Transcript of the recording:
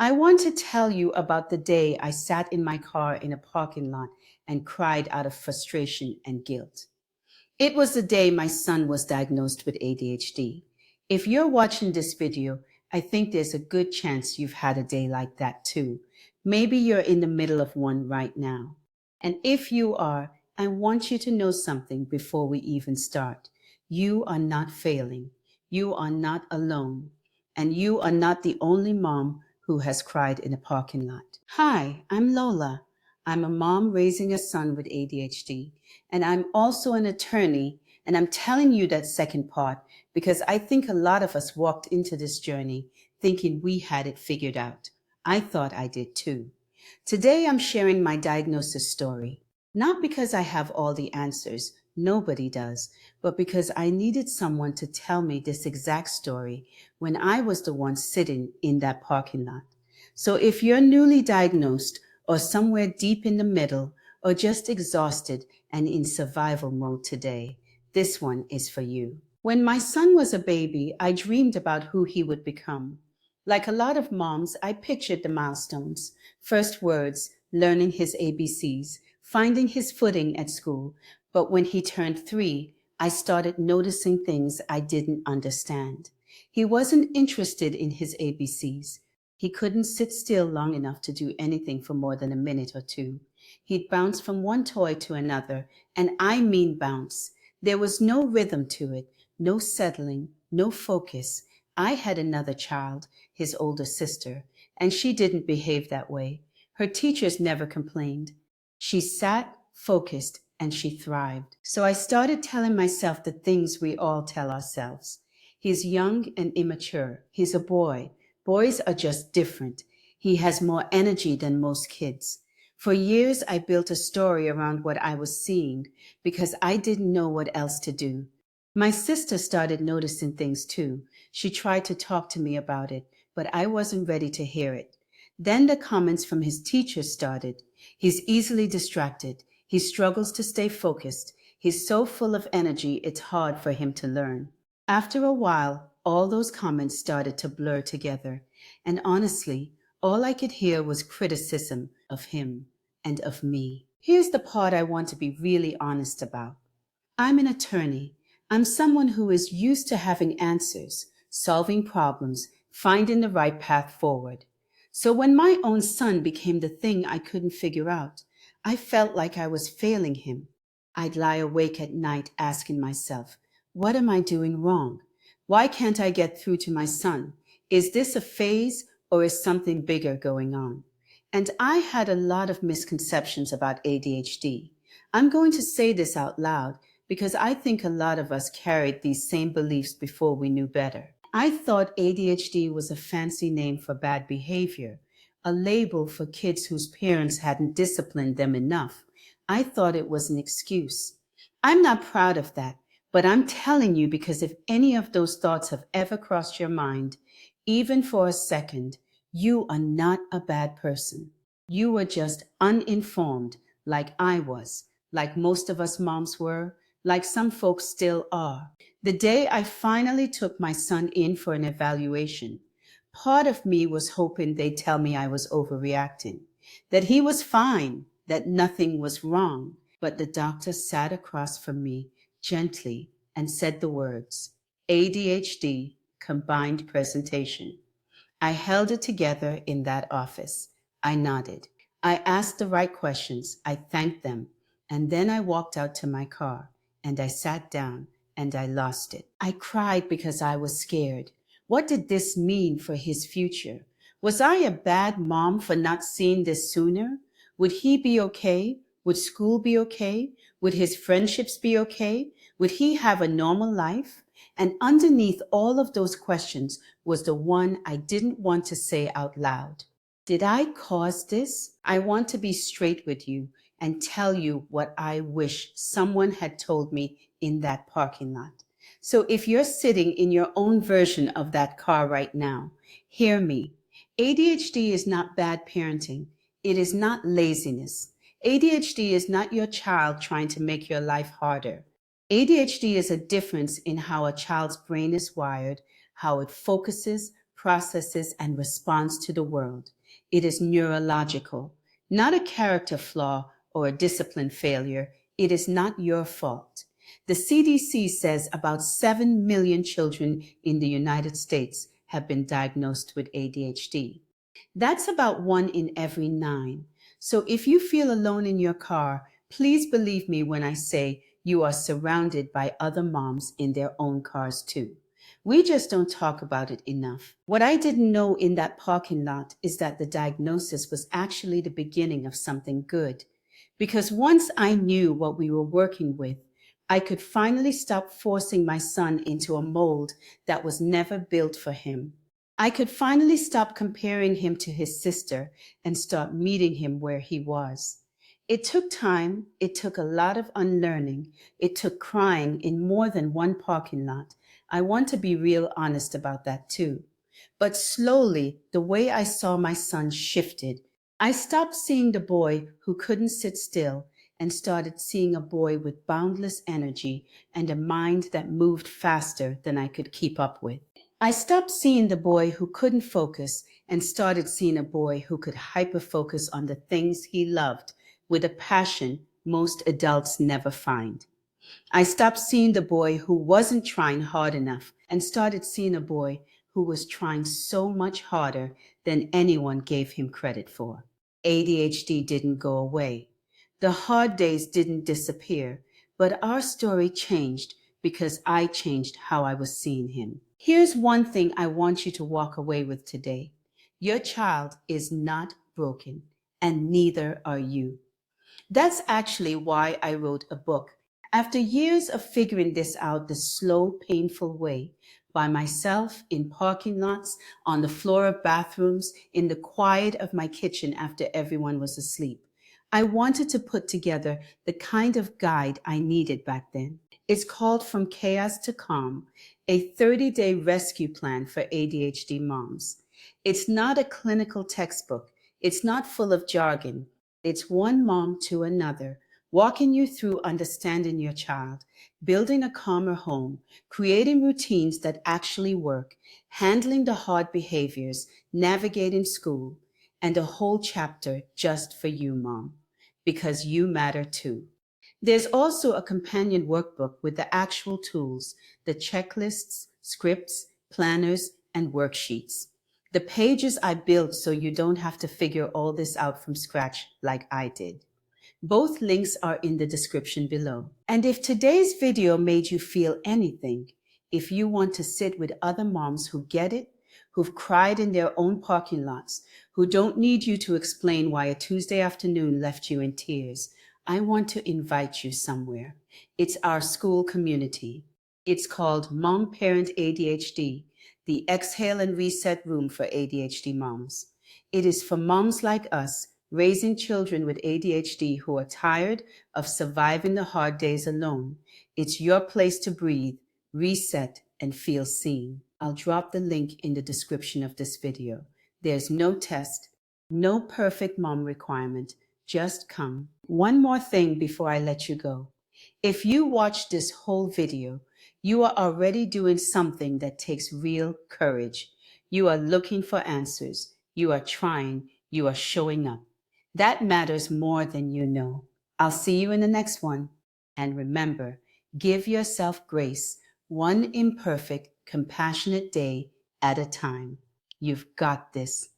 I want to tell you about the day I sat in my car in a parking lot and cried out of frustration and guilt. It was the day my son was diagnosed with ADHD. If you're watching this video, I think there's a good chance you've had a day like that too. Maybe you're in the middle of one right now. And if you are, I want you to know something before we even start. You are not failing. You are not alone. And you are not the only mom who has cried in a parking lot. Hi, I'm Lola. I'm a mom raising a son with ADHD, and I'm also an attorney. And I'm telling you that second part because I think a lot of us walked into this journey thinking we had it figured out. I thought I did too. Today I'm sharing my diagnosis story, not because I have all the answers, nobody does, but because I needed someone to tell me this exact story when I was the one sitting in that parking lot. So if you're newly diagnosed or somewhere deep in the middle or just exhausted and in survival mode today, this one is for you. When my son was a baby, I dreamed about who he would become. Like a lot of moms, I pictured the milestones: first words, learning his ABCs, finding his footing at school. But when he turned 3, I started noticing things I didn't understand. He wasn't interested in his ABCs. He couldn't sit still long enough to do anything for more than a minute or two. He'd bounce from one toy to another, and I mean bounce. There was no rhythm to it, no settling, no focus. I had another child, his older sister, and she didn't behave that way. Her teachers never complained. She sat, focused, and she thrived. So I started telling myself the things we all tell ourselves. He's young and immature. He's a boy. Boys are just different. He has more energy than most kids. For years, I built a story around what I was seeing because I didn't know what else to do. My sister started noticing things too. She tried to talk to me about it, but I wasn't ready to hear it. Then the comments from his teachers started. He's easily distracted. He struggles to stay focused. He's so full of energy, it's hard for him to learn. After a while, all those comments started to blur together. And honestly, all I could hear was criticism of him and of me. Here's the part I want to be really honest about. I'm an attorney. I'm someone who is used to having answers, solving problems, finding the right path forward. So when my own son became the thing I couldn't figure out, I felt like I was failing him. I'd lie awake at night asking myself, what am I doing wrong? Why can't I get through to my son? Is this a phase or is something bigger going on? And I had a lot of misconceptions about ADHD. I'm going to say this out loud because I think a lot of us carried these same beliefs before we knew better. I thought ADHD was a fancy name for bad behavior, a label for kids whose parents hadn't disciplined them enough. I thought it was an excuse. I'm not proud of that, but I'm telling you because if any of those thoughts have ever crossed your mind, even for a second, you are not a bad person. You were just uninformed, like I was, like most of us moms were, like some folks still are. The day I finally took my son in for an evaluation, part of me was hoping they'd tell me I was overreacting, that he was fine, that nothing was wrong. But the doctor sat across from me gently and said the words, ADHD combined presentation. I held it together in that office. I nodded. I asked the right questions. I thanked them. And then I walked out to my car and I sat down and I lost it. I cried because I was scared. What did this mean for his future? Was I a bad mom for not seeing this sooner? Would he be okay? Would school be okay? Would his friendships be okay? Would he have a normal life? And underneath all of those questions was the one I didn't want to say out loud. Did I cause this? I want to be straight with you and tell you what I wish someone had told me in that parking lot. So if you're sitting in your own version of that car right now, hear me. ADHD is not bad parenting. It is not laziness. ADHD is not your child trying to make your life harder. ADHD is a difference in how a child's brain is wired, how it focuses, processes, and responds to the world. It is neurological, not a character flaw or a discipline failure. It is not your fault. The CDC says about 7 million children in the United States have been diagnosed with ADHD. That's about 1 in every 9. So if you feel alone in your car, please believe me when I say you are surrounded by other moms in their own cars too. We just don't talk about it enough. What I didn't know in that parking lot is that the diagnosis was actually the beginning of something good. Because once I knew what we were working with, I could finally stop forcing my son into a mold that was never built for him. I could finally stop comparing him to his sister and start meeting him where he was. It took time, it took a lot of unlearning, it took crying in more than one parking lot. I want to be real honest about that too. But slowly, the way I saw my son shifted. I stopped seeing the boy who couldn't sit still and started seeing a boy with boundless energy and a mind that moved faster than I could keep up with. I stopped seeing the boy who couldn't focus and started seeing a boy who could hyper-focus on the things he loved with a passion most adults never find. I stopped seeing the boy who wasn't trying hard enough and started seeing a boy who was trying so much harder than anyone gave him credit for. ADHD didn't go away. The hard days didn't disappear, but our story changed because I changed how I was seeing him. Here's one thing I want you to walk away with today. Your child is not broken, and neither are you. That's actually why I wrote a book. After years of figuring this out the slow, painful way, by myself, in parking lots, on the floor of bathrooms, in the quiet of my kitchen after everyone was asleep, I wanted to put together the kind of guide I needed back then. It's called From Chaos to Calm, a 30-day rescue plan for ADHD moms. It's not a clinical textbook. It's not full of jargon. It's one mom to another, walking you through understanding your child, building a calmer home, creating routines that actually work, handling the hard behaviors, navigating school, and a whole chapter just for you, mom, because you matter too. There's also a companion workbook with the actual tools, the checklists, scripts, planners, and worksheets. The pages I built so you don't have to figure all this out from scratch like I did. Both links are in the description below. And if today's video made you feel anything, if you want to sit with other moms who get it, who've cried in their own parking lots, who don't need you to explain why a Tuesday afternoon left you in tears, I want to invite you somewhere. It's our Skool community. It's called Mom Parent ADHD, the exhale and reset room for ADHD moms. It is for moms like us raising children with ADHD who are tired of surviving the hard days alone. It's your place to breathe, reset, and feel seen. I'll drop the link in the description of this video. There's no test, no perfect mom requirement. Just come. One more thing before I let you go. If you watch this whole video, you are already doing something that takes real courage. You are looking for answers. You are trying. You are showing up. That matters more than you know. I'll see you in the next one. And remember, give yourself grace, one imperfect, compassionate day at a time. You've got this.